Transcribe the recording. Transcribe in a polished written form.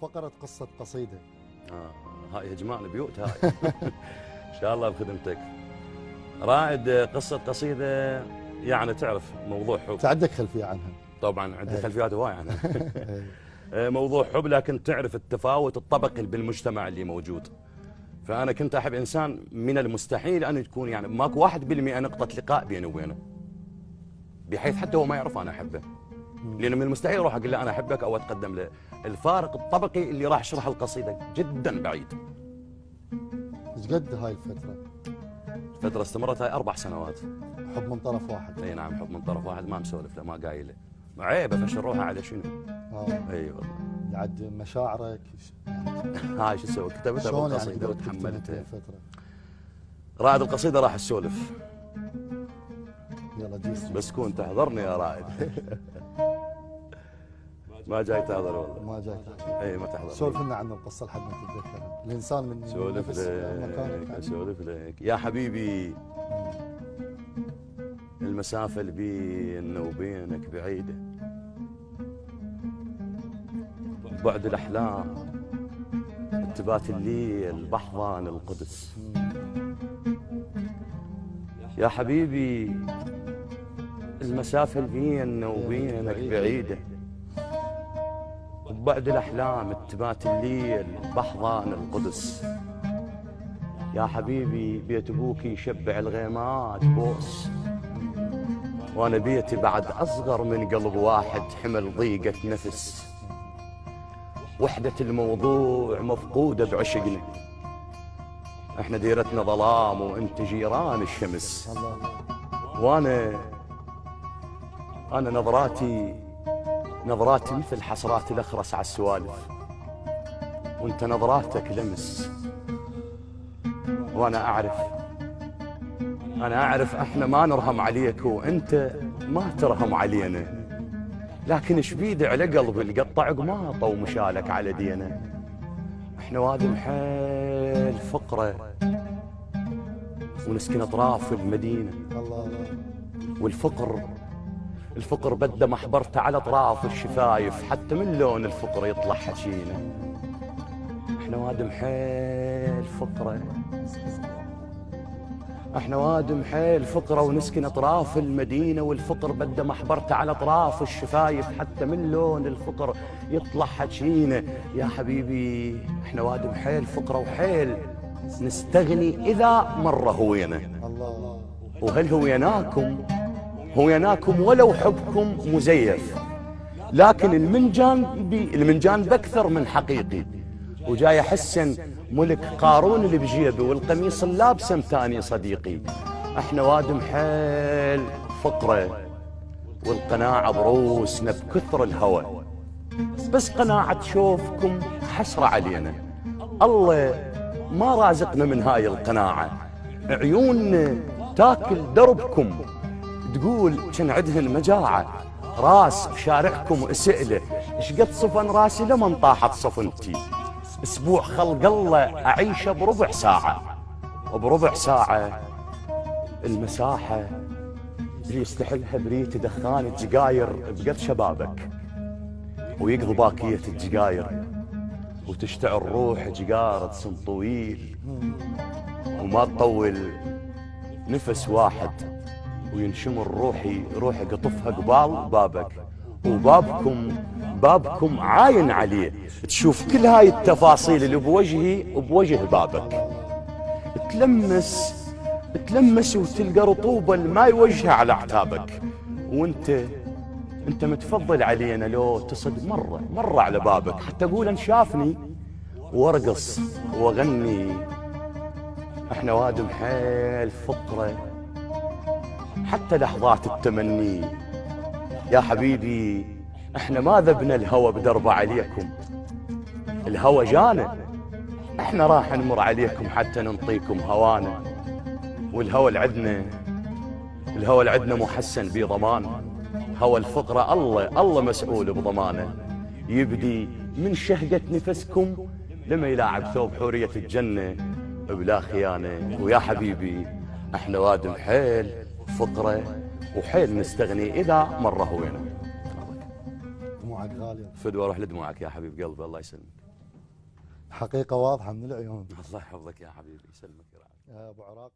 فقرة قصة قصيدة. هاي هجمان بيوت هاي. إن شاء الله بخدمتك. رائد، قصة قصيدة يعني تعرف موضوع حب. عندك خلفية عنها؟ طبعا عندي خلفيات هواي عنها. موضوع حب، لكن تعرف التفاوت الطبقي بالمجتمع اللي موجود. فأنا كنت أحب إنسان من المستحيل أن تكون يعني ماكو 1% نقطة لقاء بيني وبينه، بحيث حتى هو ما يعرف أنا أحبه، لأنه من المستحيل أروح أقول له أنا أحبك أو أتقدم له. الفارق الطبقي اللي راح يشرح القصيدة جدا بعيد. ايش قد هاي الفترة؟ الفترة استمرت هاي 4 سنوات. حب من طرف واحد؟ اي نعم، حب من طرف واحد، ما مسولف له، ما قايله، عيب افشل روحه على شنو؟ اي والله. بعد مشاعرك هاي شو اسوي؟ كتبتها بالقصيدة يعني وتحملتها. فترة. رائد القصيدة راح اسولف. يلا جيس. بس كون تحضرني يا رائد. ما جاي تحضر والله. ما جاي تحضر. اي ما تحضر. سولف لنا عن القصة لحد ما تتذكرها. الإنسان من سولف لك، اسولف لك يا حبيبي. المسافة اللي بيننا وبينك بعيدة، بعد الأحلام تبات الليل بحضان القدس. يا حبيبي المسافة اللي بيننا وبينك بعيدة، وبعد الأحلام تبات الليل بحضان القدس. يا حبيبي بيت أبوك يشبع الغيمات بوس، وأنا بيتي بعد أصغر من قلب واحد حمل ضيقة نفس. وحدة الموضوع مفقودة بعشقنا، احنا ديرتنا ظلام وانت جيران الشمس. وانا نظراتي مثل حسرات الأخرس على السوالف، وانت نظراتك لمس. وانا اعرف احنا ما نرهم عليك وانت ما ترهم علينا، لكن ايش بيد على قلبي القطع قماطه ومشالك على دينا. احنا وادم حيل فقره ونسكن اطراف المدينه، والفقر بده محبرته على اطراف الشفايف، حتى من لون الفقر يطلع حكينا. احنا وادم حيل فقره، احنا وادم حيل فقره ونسكن اطراف المدينه، والفقر بده محبرته على اطراف الشفايف، حتى من لون الفقر يطلع حكينا. يا حبيبي احنا وادم حيل فقره وحيل نستغني اذا مر هوينا. وهل هويناكم ولو حبكم مزيف، لكن المنجان باكثر من حقيقي، وجاي احسن ملك قارون اللي بجيبه والقميص اللابسه متاني صديقي. احنا وادم حيل فقره والقناعه بروسنا بكثر الهوى، بس قناعه شوفكم حسره علينا. الله ما رازقنا من هاي القناعه، عيوننا تاكل دربكم، تقول كان عدهن مجاعه، راس بشارعكم اسئله، ايش قد صفن راسي لمن طاحت صفنتي. اسبوع خلق الله اعيشه بربع ساعه، وبربع ساعه المساحه اللي يستحلها بريت دخان الجقاير بقد شبابك، ويقضي باكيه الجقاير وتشتعل روح جقارة سن طويل، وما تطول نفس واحد وينشمر روحي قطفها قبال بابك، وبابكم عاين عليه، تشوف كل هاي التفاصيل اللي بوجهي وبوجه بابك. تلمس وتلقى رطوبة ما يوجهها على اعتابك، وانت متفضل علينا لو تصد مرة على بابك، حتى اقول ان شافني وارقص واغني. احنا وادم حيل فقره حتى لحظات التمني. يا حبيبي احنا ما ذبنا الهوى بدربه عليكم، الهوى جانا، احنا راح نمر عليكم حتى ننطيكم هوانا. والهوى العدنا محسن بضمان، هوى الفقرة الله مسؤول بضمانه، يبدي من شهقة نفسكم لما يلاعب ثوب حورية الجنة بلا خيانة. ويا حبيبي احنا وادم حيل فقرة وحيل نستغني إذا مر هوينا. دموعك غالية. فدوى روح لدموعك يا حبيب قلبي، الله يسلمك. حقيقة واضحة من العيون. الله يحفظك يا حبيبي، يسلمك يا رعد. يا أبو عراق.